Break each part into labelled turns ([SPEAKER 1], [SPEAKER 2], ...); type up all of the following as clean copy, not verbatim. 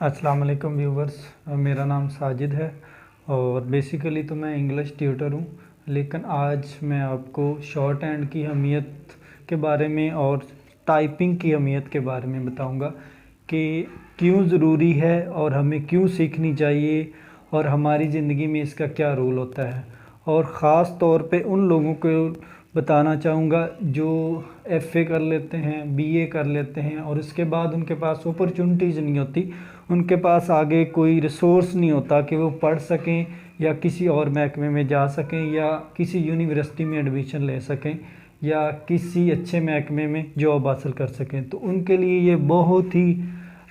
[SPEAKER 1] अस्सलाम वालेकुम व्यूवर्स। मेरा नाम साजिद है और बेसिकली तो मैं इंग्लिश ट्यूटर हूँ। लेकिन आज मैं आपको शॉर्ट हैंड की अहमियत के बारे में और टाइपिंग की अहमियत के बारे में बताऊँगा कि क्यों ज़रूरी है और हमें क्यों सीखनी चाहिए और हमारी ज़िंदगी में इसका क्या रोल होता है। और ख़ास तौर पे उन लोगों को बताना चाहूँगा जो एफ़ए कर लेते हैं, बीए कर लेते हैं और उसके बाद उनके पास अपॉर्चुनिटीज़ नहीं होती, उनके पास आगे कोई रिसोर्स नहीं होता कि वो पढ़ सकें या किसी और महकमे में जा सकें या किसी यूनिवर्सिटी में एडमिशन ले सकें या किसी अच्छे महकमे में जॉब हासिल कर सकें। तो उनके लिए ये बहुत ही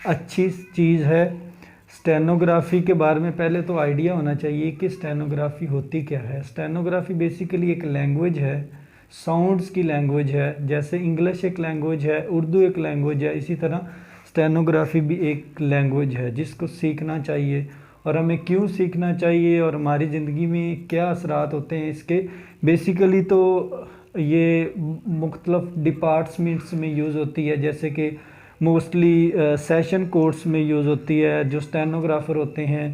[SPEAKER 1] अच्छी चीज़ है। स्टेनोग्राफ़ी के बारे में पहले तो आइडिया होना चाहिए कि स्टेनोग्राफ़ी होती क्या है। स्टेनोग्राफ़ी बेसिकली एक लैंग्वेज है, साउंड्स की लैंग्वेज है। जैसे इंग्लिश एक लैंग्वेज है, उर्दू एक लैंग्वेज है, इसी तरह स्टेनोग्राफ़ी भी एक लैंग्वेज है जिसको सीखना चाहिए। और हमें क्यों सीखना चाहिए और हमारी ज़िंदगी में क्या असरात होते हैं इसके। बेसिकली तो ये मुख्तलिफ डिपार्टमेंट्स में यूज़ होती है, जैसे कि मोस्टली सेशन कोर्ट्स में यूज़ होती है। जो स्टेनोग्राफ़र होते हैं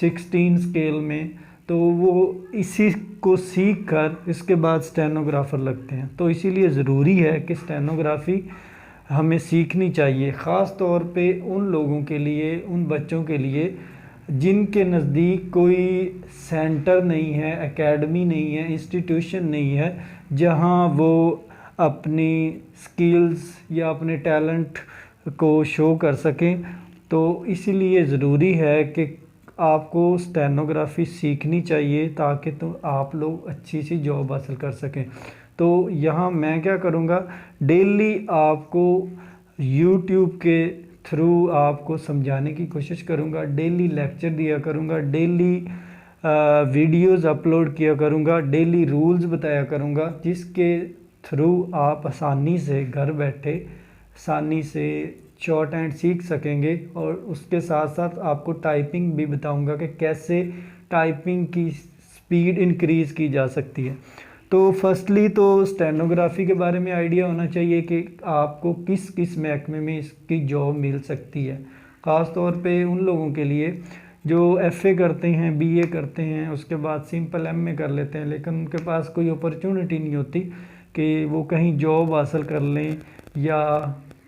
[SPEAKER 1] 16 स्केल में, तो वो इसी को सीख कर इसके बाद स्टेनोग्राफ़र लगते हैं। तो इसीलिए ज़रूरी है कि स्टेनोग्राफ़ी हमें सीखनी चाहिए, ख़ास तौर पे उन लोगों के लिए, उन बच्चों के लिए जिनके नज़दीक कोई सेंटर नहीं है, एकेडमी नहीं है, इंस्टीट्यूशन नहीं है जहां वो अपनी स्किल्स या अपने टैलेंट को शो कर सकें। तो इसीलिए ज़रूरी है कि आपको स्टेनोग्राफ़ी सीखनी चाहिए ताकि तो आप लोग अच्छी सी जॉब हासिल कर सकें। तो यहाँ मैं क्या करूँगा, डेली आपको यूट्यूब के थ्रू आपको समझाने की कोशिश करूँगा, डेली लेक्चर दिया करूँगा, डेली वीडियोज़ अपलोड किया करूँगा, डेली रूल्स बताया करूँगा, जिसके थ्रू आप आसानी से घर बैठे आसानी से शॉर्ट हैंड सीख सकेंगे। और उसके साथ साथ आपको टाइपिंग भी बताऊँगा कि कैसे टाइपिंग की स्पीड इंक्रीज़ की जा सकती है। तो फर्स्टली तो स्टेनोग्राफ़ी के बारे में आइडिया होना चाहिए कि आपको किस किस महकमे में इसकी जॉब मिल सकती है। ख़ास तौर पे उन लोगों के लिए जो एफ़ए करते हैं, बीए करते हैं, उसके बाद सिंपल एमए कर लेते हैं, लेकिन उनके पास कोई अपॉर्चुनिटी नहीं होती कि वो कहीं जॉब हासिल कर लें या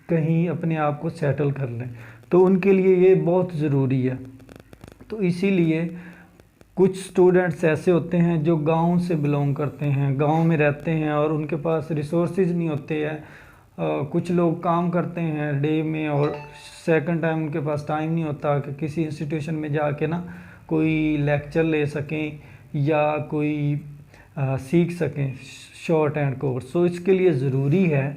[SPEAKER 1] कहीं अपने आप को सेटल कर लें। तो उनके लिए ये बहुत ज़रूरी है। तो इसीलिए कुछ स्टूडेंट्स ऐसे होते हैं जो गांव से बिलोंग करते हैं, गांव में रहते हैं और उनके पास रिसोर्सेज नहीं होते हैं। कुछ लोग काम करते हैं डे में और सेकंड टाइम उनके पास टाइम नहीं होता कि किसी इंस्टीट्यूशन में जाके ना कोई लेक्चर ले सकें या कोई सीख सकें शॉर्ट हैंड कोर्स। तो इसके लिए ज़रूरी है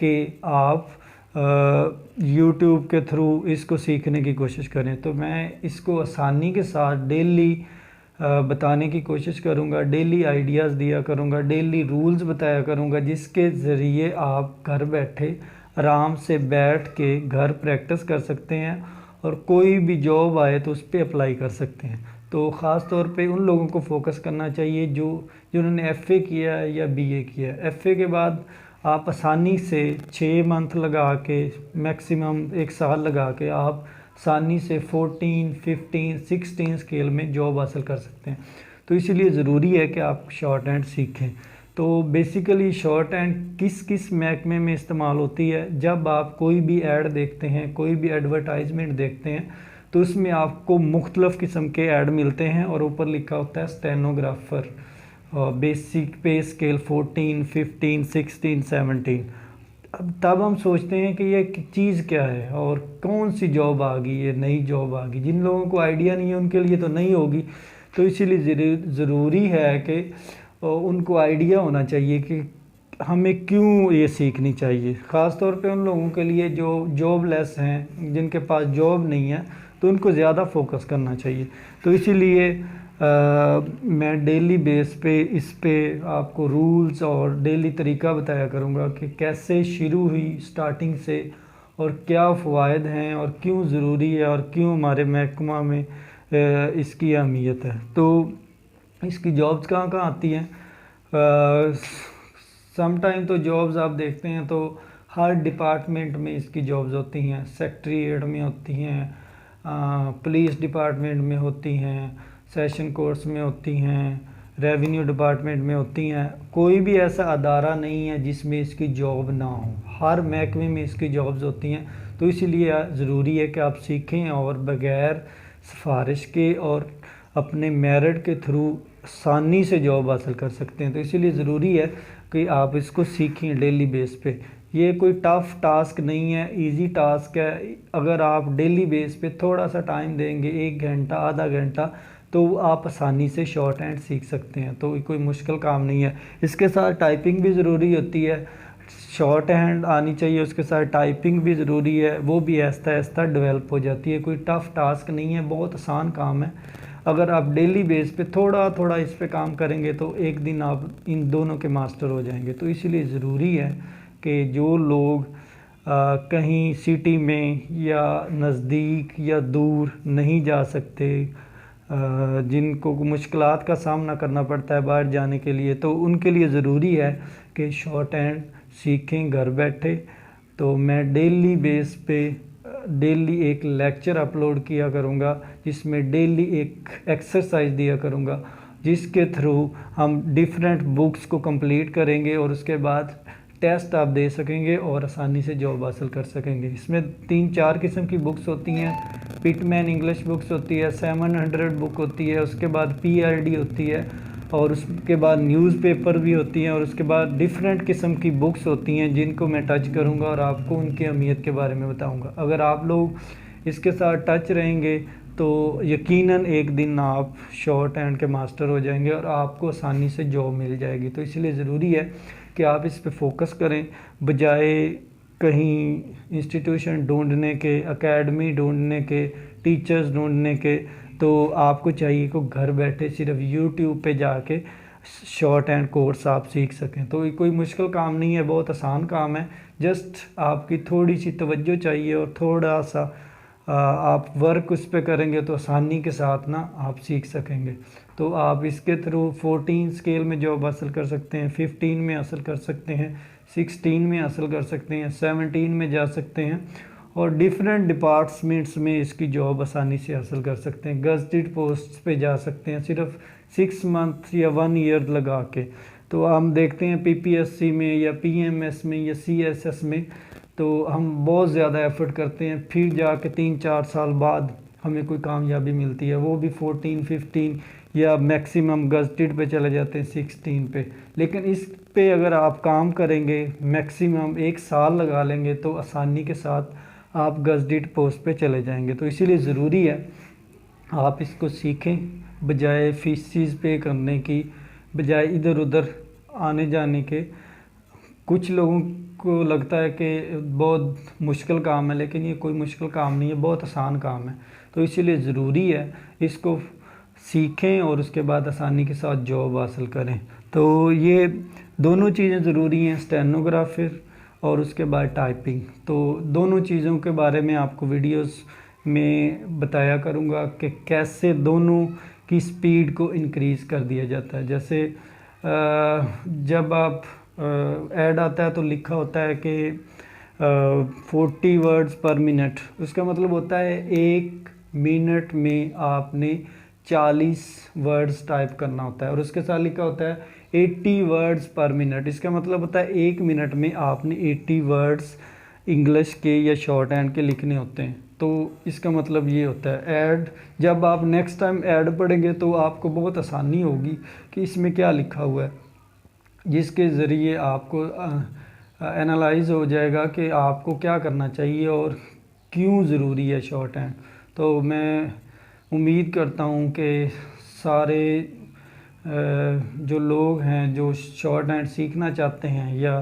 [SPEAKER 1] कि आप यूट्यूब के थ्रू इसको सीखने की कोशिश करें। तो मैं इसको आसानी के साथ डेली बताने की कोशिश करूँगा, डेली आइडियाज़ दिया करूँगा, डेली रूल्स बताया करूँगा, जिसके ज़रिए आप घर बैठे आराम से बैठ के घर प्रैक्टिस कर सकते हैं और कोई भी जॉब आए तो उस पर अप्लाई कर सकते हैं। तो ख़ास तौर पे उन लोगों को फोकस करना चाहिए जो जिन्होंने एफ़ए किया है या बीए किया है। एफ़ए के बाद आप आसानी से 6 मंथ लगा के, मैक्सिमम 1 साल लगा के आप आसानी से 14, 15, 16 स्केल में जॉब हासिल कर सकते हैं। तो इसीलिए ज़रूरी है कि आप शॉर्ट हैंड सीखें। तो बेसिकली शॉर्ट हैंड किस किस महकमे में इस्तेमाल होती है, जब आप कोई भी ऐड देखते हैं, कोई भी एडवर्टाइजमेंट देखते हैं, तो उसमें आपको मुख्तलिफ़ किस्म के ऐड मिलते हैं और ऊपर लिखा होता है स्टेनोग्राफ़र, बेसिक पे स्केल 14, 15, 16, 17। अब तब हम सोचते हैं कि ये चीज़ क्या है और कौन सी जॉब आ गई, ये नई जॉब आ गई। जिन लोगों को आइडिया नहीं है उनके लिए तो नहीं होगी। तो इसीलिए ज़रूरी है कि उनको आइडिया होना चाहिए कि हमें क्यों ये सीखनी चाहिए। ख़ास तौर पे उन लोगों के लिए जो जॉबलेस हैं, जिनके पास जॉब नहीं है, तो उनको ज़्यादा फोकस करना चाहिए। तो इसीलिए मैं डेली बेस पे इस पे आपको रूल्स और डेली तरीका बताया करूँगा कि कैसे शुरू हुई स्टार्टिंग से और क्या फ़वाइद हैं और क्यों ज़रूरी है और क्यों हमारे महकमा में इसकी अहमियत है। तो इसकी जॉब्स कहाँ कहाँ आती हैं। सम टाइम तो जॉब्स आप देखते हैं तो हर डिपार्टमेंट में इसकी जॉब्स होती हैं, सेक्रेटरीट में होती हैं, पुलिस डिपार्टमेंट में होती हैं, सेशन कोर्ट्स में होती हैं, रेवेन्यू डिपार्टमेंट में होती हैं। कोई भी ऐसा अदारा नहीं है जिसमें इसकी जॉब ना हो, हर महकमे में इसकी जॉब्स होती हैं। तो इसीलिए ज़रूरी है कि आप सीखें और बग़ैर सिफारिश के और अपने मेरिट के थ्रू आसानी से जॉब हासिल कर सकते हैं। तो इसीलिए ज़रूरी है कि आप इसको सीखें डेली बेस पे। ये कोई टफ़ टास्क नहीं है, इजी टास्क है। अगर आप डेली बेस पे थोड़ा सा टाइम देंगे, 1 घंटा आधा घंटा, तो आप आसानी से शॉर्ट हैंड सीख सकते हैं। तो कोई मुश्किल काम नहीं है। इसके साथ टाइपिंग भी ज़रूरी होती है, शॉर्ट हैंड आनी चाहिए, उसके साथ टाइपिंग भी ज़रूरी है, वो भी आहिस्ता आहिस्ता डेवलप हो जाती है। कोई टफ़ टास्क नहीं है, बहुत आसान काम है। अगर आप डेली बेस पे थोड़ा थोड़ा इस पे काम करेंगे तो एक दिन आप इन दोनों के मास्टर हो जाएंगे। तो इसीलिए ज़रूरी है कि जो लोग कहीं सिटी में या नज़दीक या दूर नहीं जा सकते, जिनको मुश्किलात का सामना करना पड़ता है बाहर जाने के लिए, तो उनके लिए ज़रूरी है कि शॉर्ट हैंड सीखें घर बैठे। तो मैं डेली बेस पे डेली एक लेक्चर अपलोड किया करूँगा, जिसमें डेली एक एक्सरसाइज दिया करूँगा, जिसके थ्रू हम डिफरेंट बुक्स को कंप्लीट करेंगे और उसके बाद टेस्ट आप दे सकेंगे और आसानी से जॉब हासिल कर सकेंगे। इसमें 3-4 किस्म की बुक्स होती हैं। पिटमैन इंग्लिश बुक्स होती है, 700 बुक होती है, उसके बाद PRD होती है, और उसके बाद न्यूज़पेपर भी होती हैं, और उसके बाद डिफरेंट किस्म की बुक्स होती हैं जिनको मैं टच करूंगा और आपको उनकी अहमियत के बारे में बताऊंगा। अगर आप लोग इसके साथ टच रहेंगे तो यकीनन एक दिन आप शॉर्ट हैंड के मास्टर हो जाएंगे और आपको आसानी से जॉब मिल जाएगी। तो इसलिए ज़रूरी है कि आप इस पे फोकस करें, बजाय कहीं इंस्टीट्यूशन ढूंढने के, एकेडमी ढूंढने के, टीचर्स ढूंढने के। तो आपको चाहिए कि घर बैठे सिर्फ YouTube पे जाके शॉर्ट हैंड कोर्स आप सीख सकें। तो ये कोई मुश्किल काम नहीं है, बहुत आसान काम है। जस्ट आपकी थोड़ी सी तवज्जो चाहिए और थोड़ा सा आप वर्क उस पर करेंगे तो आसानी के साथ ना आप सीख सकेंगे। तो आप इसके थ्रू 14 स्केल में जॉब हासिल कर सकते हैं, 15 में हासिल कर सकते हैं, 16 में हासिल कर सकते हैं, 17 में जा सकते हैं, और डिफरेंट डिपार्टमेंट्स में इसकी जॉब आसानी से हासिल कर सकते हैं। गज़टेड पोस्ट पे जा सकते हैं सिर्फ 6 मंथ या 1 ईयर लगा के। तो हम देखते हैं PPSC में या PMS में या CSS में, तो हम बहुत ज़्यादा एफर्ट करते हैं, फिर जाके 3-4 साल बाद हमें कोई कामयाबी मिलती है, वो भी 14-15 या मैक्सिमम गज़टेड पे चले जाते हैं 16 पे। लेकिन इस पे अगर आप काम करेंगे, मैक्सिमम 1 साल लगा लेंगे, तो आसानी के साथ आप गज़टेड पोस्ट पे चले जाएंगे। तो इसीलिए ज़रूरी है आप इसको सीखें, बजाय फीसिस पे करने की, बजाय इधर उधर आने जाने के। कुछ लोगों को लगता है कि बहुत मुश्किल काम है, लेकिन ये कोई मुश्किल काम नहीं है, बहुत आसान काम है। तो इसीलिए ज़रूरी है इसको सीखें और उसके बाद आसानी के साथ जॉब हासिल करें। तो ये दोनों चीज़ें ज़रूरी हैं, स्टेनोग्राफर और उसके बाद टाइपिंग। तो दोनों चीज़ों के बारे में आपको वीडियोस में बताया करूँगा कि कैसे दोनों की स्पीड को इंक्रीज़ कर दिया जाता है। जैसे जब आप ऐड आता है तो लिखा होता है कि 40 वर्ड्स पर मिनट, उसका मतलब होता है 1 मिनट में आपने 40 वर्ड्स टाइप करना होता है। और उसके साथ लिखा होता है 80 वर्ड्स पर मिनट, इसका मतलब होता है 1 मिनट में आपने 80 वर्ड्स इंग्लिश के या शॉर्ट हैंड के लिखने होते हैं। तो इसका मतलब ये होता है ऐड। जब आप नेक्स्ट टाइम ऐड पढ़ेंगे तो आपको बहुत आसानी होगी कि इसमें क्या लिखा हुआ है, जिसके ज़रिए आपको एनालाइज हो जाएगा कि आपको क्या करना चाहिए और क्यों ज़रूरी है शॉर्ट हैंड। तो मैं उम्मीद करता हूँ कि सारे जो लोग हैं जो शॉर्ट हैंड सीखना चाहते हैं या